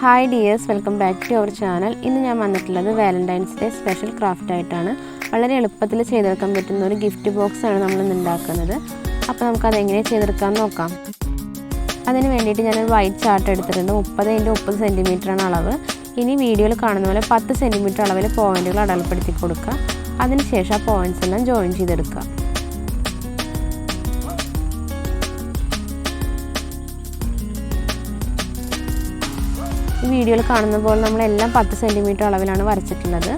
Hi dears, welcome back to our channel. ഇന്ന് ഞാൻ വന്നിട്ടുള്ളത് Valentines Day സ്പെഷ്യൽ ക്രാഫ്റ്റ് ആയിട്ടാണ്. വളരെ എളുപ്പത്തിൽ ചെയ്തെടുക്കാൻ പറ്റുന്ന ഒരു ഗിഫ്റ്റ് ബോക്സ് ആണ് നമ്മൾ ഇന്ന് ഉണ്ടാക്കുന്നത്. അപ്പോൾ നമുക്ക് അത് എങ്ങനെ ചെയ്തെടുക്കാൻ നോക്കാം. അതിനു വേണ്ടിയിട്ട് ഞാൻ ഒരു വൈറ്റ് ചാർട്ട് എടുത്തിട്ടുണ്ട്. 30 × 30 cm ആണ് അളവ്. ഇനി വീഡിയോയിൽ കാണുന്ന പോലെ 10 cm അളവിൽ പോയിന്റുകൾ അടയാളപ്പെടുത്തി കൊടുക്കുക. അതിനുശേഷം ആ പോയിന്റ്സ് എല്ലാം ജോയിൻ ചെയ്തെടുക്കുക. ഈ വീഡിയോയിൽ കാണുന്ന പോലെ നമ്മളെല്ലാം 10 cm അളവിലാണ് വരച്ചിട്ടുള്ളത്.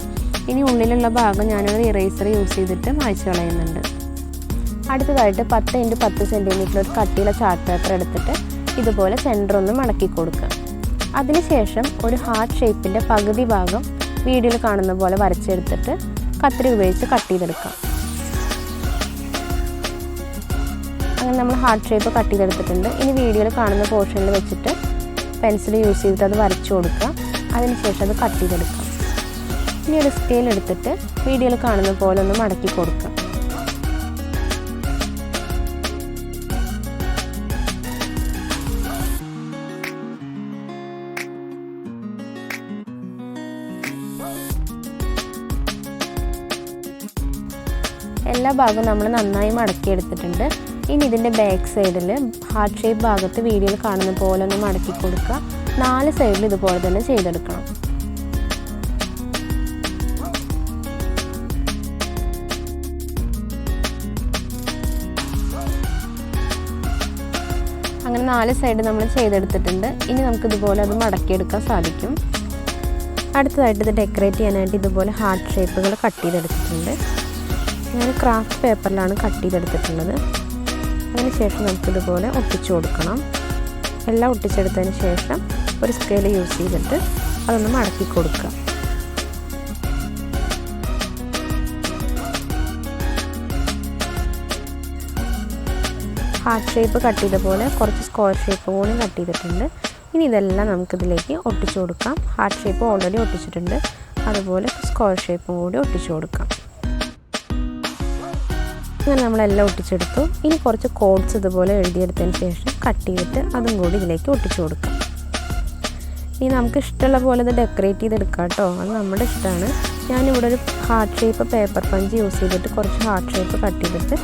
ഇനി ഉള്ളിലുള്ള ഭാഗം ഞാനൊരു ഇറേസർ യൂസ് ചെയ്തിട്ട് മായ്ച്ചു കളയുന്നുണ്ട്. അടുത്തതായിട്ട് 10 × 10 cm ഒരു കട്ടിയുള്ള ചാർട്ട് പേപ്പർ എടുത്തിട്ട് ഇതുപോലെ സെൻറ്റർ ഒന്ന് മടക്കി കൊടുക്കുക. അതിനുശേഷം ഒരു ഹാർട്ട് ഷേപ്പിൻ്റെ പകുതി ഭാഗം വീഡിയോയിൽ കാണുന്ന പോലെ വരച്ചെടുത്തിട്ട് കത്രി ഉപയോഗിച്ച് കട്ട് ചെയ്തെടുക്കാം. അങ്ങനെ നമ്മൾ ഹാർട്ട് ഷേപ്പ് കട്ട് ചെയ്തെടുത്തിട്ടുണ്ട്. ഇനി വീഡിയോയിൽ കാണുന്ന പോർഷനിൽ വെച്ചിട്ട് പെൻസിൽ യൂസ് ചെയ്തിട്ട് അത് വരച്ചു കൊടുക്കുക. അതിനുശേഷം അത് കട്ട് ചെയ്തെടുക്കാം. ഇനി ഒരു സ്കെയിൽ എടുത്തിട്ട് വീഡിയോയിൽ കാണുന്ന പോലെ ഒന്ന് മടക്കി കൊടുക്കുക. എല്ലാ ഭാഗവും നമ്മൾ നന്നായി മടക്കിയെടുത്തിട്ടുണ്ട്. ഇനി ഇതിൻ്റെ ബാക്ക് സൈഡിൽ ഹാർട്ട് ഷേപ്പ് ഭാഗത്ത് വീഡിയോയിൽ കാണുന്ന പോലെ ഒന്ന് മടക്കി കൊടുക്കുക. 4 സൈഡിൽ ഇതുപോലെ തന്നെ ചെയ്തെടുക്കണം. അങ്ങനെ 4 സൈഡ് നമ്മൾ ചെയ്തെടുത്തിട്ടുണ്ട്. ഇനി നമുക്കിതുപോലെ അത് മടക്കിയെടുക്കാൻ സാധിക്കും. അടുത്തതായിട്ട് ഇത് ഡെക്കറേറ്റ് ചെയ്യാനായിട്ട് ഇതുപോലെ ഹാർട്ട് ഷേപ്പുകൾ കട്ട് ചെയ്തെടുത്തിട്ടുണ്ട്. ഞാൻ ക്രാഫ്റ്റ് പേപ്പറിലാണ് കട്ട് ചെയ്തെടുത്തിട്ടുള്ളത്. അതിനുശേഷം നമുക്കിതുപോലെ ഒട്ടിച്ചു കൊടുക്കണം. എല്ലാം ഒട്ടിച്ചെടുത്തതിന് ശേഷം ഒരു സ്കെയിൽ യൂസ് ചെയ്തിട്ട് അതൊന്ന് മടക്കി കൊടുക്കുക. ഹാർട്ട് ഷേപ്പ് കട്ട് ചെയ്ത പോലെ കുറച്ച് സ്ക്വയർ ഷേപ്പ് കൂടി കട്ട് ചെയ്തിട്ടുണ്ട്. ഇനി ഇതെല്ലാം നമുക്കിതിലേക്ക് ഒട്ടിച്ചു കൊടുക്കാം. ഹാർട്ട് ഷേപ്പ് ഓൾറെഡി ഒട്ടിച്ചിട്ടുണ്ട്. അതുപോലെ സ്ക്വയർ ഷേപ്പും കൂടി ഒട്ടിച്ചു കൊടുക്കാം. അങ്ങനെ നമ്മളെല്ലാം ഒട്ടിച്ചെടുത്തു. ഇനി കുറച്ച് കോഡ്സ് ഇതുപോലെ എഴുതിയെടുത്തതിന് ശേഷം കട്ട് ചെയ്തിട്ട് അതും കൂടി ഇതിലേക്ക് ഒട്ടിച്ചു കൊടുക്കാം. ഇനി നമുക്ക് ഇഷ്ടമുള്ള പോലെ ഇത് ഡെക്കറേറ്റ് ചെയ്തെടുക്കാം കേട്ടോ. അത് നമ്മുടെ ഇഷ്ടമാണ്. ഞാനിവിടെ ഒരു heart shape paper punch use ചെയ്തിട്ട് കുറച്ച് ഹാർട്ട് ഷേപ്പ് കട്ട് ചെയ്തിട്ട്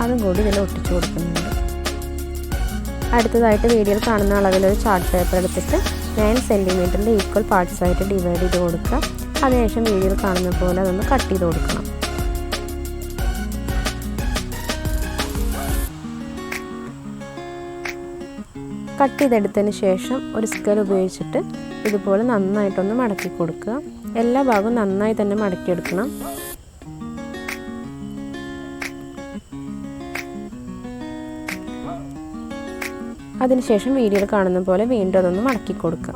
അതും കൂടി ഇതിൽ ഒട്ടിച്ചു കൊടുക്കുന്നുണ്ട്. അടുത്തതായിട്ട് വീഡിയോയിൽ കാണുന്ന അളവിലൊരു ചാർട്ട് പേപ്പർ എടുത്തിട്ട് 9 cm ഈക്വൽ പാർട്സ് ആയിട്ട് ഡിവൈഡ് ചെയ്ത് കൊടുക്കുക. അതിനുശേഷം വീഡിയോയിൽ കാണുന്ന പോലെ അതൊന്ന് കട്ട് ചെയ്ത് കൊടുക്കണം. കട്ട് ചെയ്തെടുത്തതിന് ശേഷം ഒരു സ്കെയിൽ ഉപയോഗിച്ചിട്ട് ഇതുപോലെ നന്നായിട്ടൊന്ന് മടക്കി കൊടുക്കുക. എല്ലാ ഭാഗവും നന്നായി തന്നെ മടക്കിയെടുക്കണം. അതിനുശേഷം വീഡിയോയിൽ കാണുന്ന പോലെ വീണ്ടും അതൊന്ന് മടക്കി കൊടുക്കുക.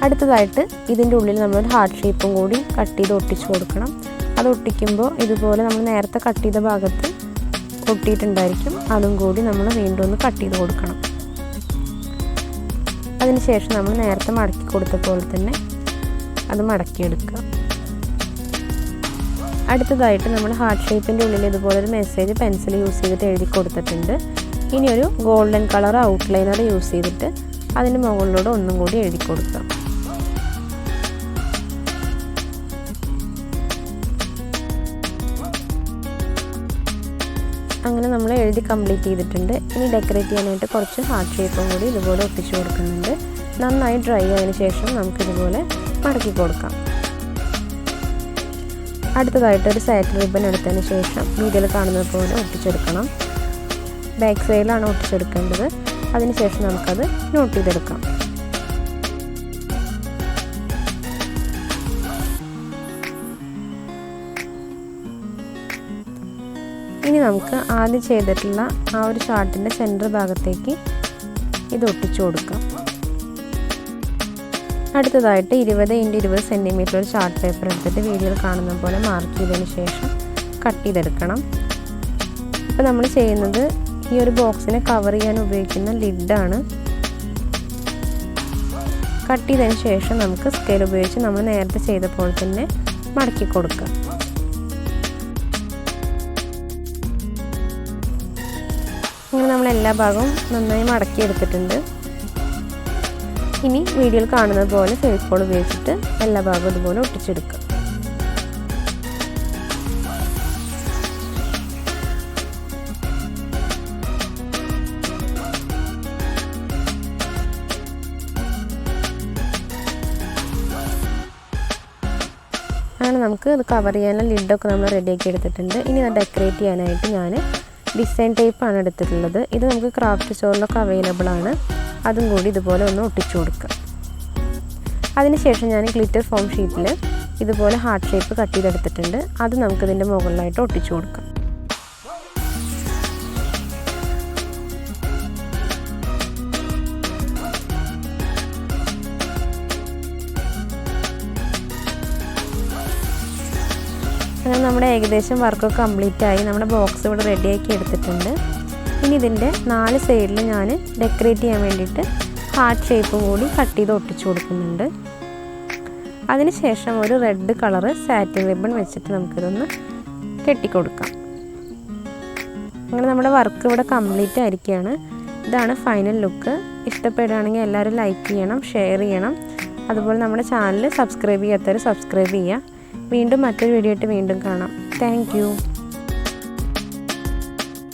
അടുത്തതായിട്ട് ഇതിൻ്റെ ഉള്ളിൽ നമ്മളൊരു ഹാർട്ട് ഷേപ്പും കൂടി കട്ട് ചെയ്ത് ഒട്ടിച്ചു കൊടുക്കണം. അത് ഒട്ടിക്കുമ്പോൾ ഇതുപോലെ നമ്മൾ നേരത്തെ കട്ട് ചെയ്ത ഭാഗത്ത് ഒട്ടിയിട്ടുണ്ടായിരിക്കും. അതും കൂടി നമ്മൾ വീണ്ടും ഒന്ന് കട്ട് ചെയ്ത് കൊടുക്കണം. അതിനുശേഷം നമ്മൾ നേരത്തെ മടക്കി കൊടുത്ത പോലെ തന്നെ അത് മടക്കിയെടുക്കുക. അടുത്തതായിട്ട് നമ്മൾ ഹാർട്ട് ഷേപ്പിൻ്റെ ഉള്ളിൽ ഇതുപോലെ ഒരു മെസ്സേജ് പെൻസിൽ യൂസ് ചെയ്തിട്ട് എഴുതി കൊടുത്തിട്ടുണ്ട്. ഇനി ഒരു ഗോൾഡൻ കളർ ഔട്ട്ലൈനർ യൂസ് ചെയ്തിട്ട് അതിൻ്റെ മുകളിലൂടെ ഒന്നും കൂടി എഴുതി കൊടുക്കുക. അങ്ങനെ നമ്മൾ എഴുതി കംപ്ലീറ്റ് ചെയ്തിട്ടുണ്ട്. ഇനി ഡെക്കറേറ്റ് ചെയ്യാനായിട്ട് കുറച്ച് ഹാർട്ട് ഷേപ്പും കൂടി ഇതുപോലെ ഒട്ടിച്ചു കൊടുക്കുന്നുണ്ട്. നന്നായി ഡ്രൈ ആയതിനു ശേഷം നമുക്കിതുപോലെ മടക്കി കൊടുക്കാം. അടുത്തതായിട്ട് ഒരു സാറ്റിൻ റിബൺ എടുത്തതിന് ശേഷം വീഡിയോയിൽ കാണുന്നത് പോലെ ഒട്ടിച്ചെടുക്കണം. ബാക്ക് സൈഡിലാണ് ഒട്ടിച്ചെടുക്കേണ്ടത്. അതിനുശേഷം നമുക്കത് നോട്ട് ചെയ്തെടുക്കാം. ഇനി നമുക്ക് ആദ്യം ചെയ്തിട്ടുള്ള ആ ഒരു ചാർട്ടിൻ്റെ സെൻറ്റർ ഭാഗത്തേക്ക് ഇത് ഒട്ടിച്ചു കൊടുക്കാം. അടുത്തതായിട്ട് 20 × 20 cm ഒരു ചാർട്ട് പേപ്പർ എടുത്തിട്ട് വീഡിയോയിൽ കാണുന്ന പോലെ മാർക്ക് ചെയ്തതിന് ശേഷം കട്ട് ചെയ്തെടുക്കണം. ഇപ്പോൾ നമ്മൾ ചെയ്യുന്നത് ഈ ഒരു ബോക്സിനെ കവർ ചെയ്യാൻ ഉപയോഗിക്കുന്ന ലിഡാണ്. കട്ട് ചെയ്തതിന് ശേഷം നമുക്ക് സ്കെയിൽ ഉപയോഗിച്ച് നമ്മൾ നേരത്തെ ചെയ്ത പോലെ തന്നെ മടക്കി കൊടുക്കാം. അങ്ങനെ നമ്മൾ എല്ലാ ഭാഗവും നന്നായി മടക്കി എടുത്തിട്ടുണ്ട്. ഇനി വീഡിയോയിൽ കാണുന്നത് പോലെ ഫെവിക്കോൾ ഉപയോഗിച്ചിട്ട് എല്ലാ ഭാഗവും ഇതുപോലെ ഒട്ടിച്ചെടുക്കുക. അങ്ങനെ നമുക്ക് ഇത് കവർ ചെയ്യാനുള്ള ലിഡൊക്കെ നമ്മൾ റെഡിയാക്കി എടുത്തിട്ടുണ്ട്. ഇനി അത് ഡെക്കറേറ്റ് ചെയ്യാനായിട്ട് ഞാൻ ഡിസൈൻ ടേപ്പാണ് എടുത്തിട്ടുള്ളത്. ഇത് നമുക്ക് ക്രാഫ്റ്റ് സ്റ്റോറിലൊക്കെ അവൈലബിൾ ആണ്. അതും കൂടി ഇതുപോലെ ഒന്ന് ഒട്ടിച്ചു കൊടുക്കുക. അതിനുശേഷം ഞാൻ ഗ്ലിറ്റർ ഫോം ഷീറ്റിൽ ഇതുപോലെ ഹാർട്ട് ഷേപ്പ് കട്ട് ചെയ്തെടുത്തിട്ടുണ്ട്. അത് നമുക്കിതിൻ്റെ മുകളിലായിട്ട് ഒട്ടിച്ചു കൊടുക്കാം. അങ്ങനെ നമ്മുടെ ഏകദേശം വർക്കൊക്കെ കംപ്ലീറ്റ് ആയി. നമ്മുടെ ബോക്സ് ഇവിടെ റെഡിയാക്കി എടുത്തിട്ടുണ്ട്. ഇനി ഇതിൻ്റെ 4 സൈഡിൽ ഞാൻ ഡെക്കറേറ്റ് ചെയ്യാൻ വേണ്ടിയിട്ട് ഹാർട്ട് ഷേപ്പും കൂടി കട്ട് ചെയ്ത് ഒട്ടിച്ചു കൊടുക്കുന്നുണ്ട്. അതിനുശേഷം ഒരു റെഡ് കളറ് സാറ്റിൻ റിബൺ വെച്ചിട്ട് നമുക്കിതൊന്ന് കെട്ടിക്കൊടുക്കാം. അങ്ങനെ നമ്മുടെ വർക്ക് ഇവിടെ കംപ്ലീറ്റ് ആയിരിക്കുകയാണ്. ഇതാണ് ഫൈനൽ ലുക്ക്. ഇഷ്ടപ്പെടുകയാണെങ്കിൽ എല്ലാവരും ലൈക്ക് ചെയ്യണം, ഷെയർ ചെയ്യണം. അതുപോലെ നമ്മുടെ ചാനൽ സബ്സ്ക്രൈബ് ചെയ്യാത്തവർ സബ്സ്ക്രൈബ് ചെയ്യുക. വീണ്ടും മറ്റൊരു വീഡിയോ ആയിട്ട് വീണ്ടും കാണാം. Thank you.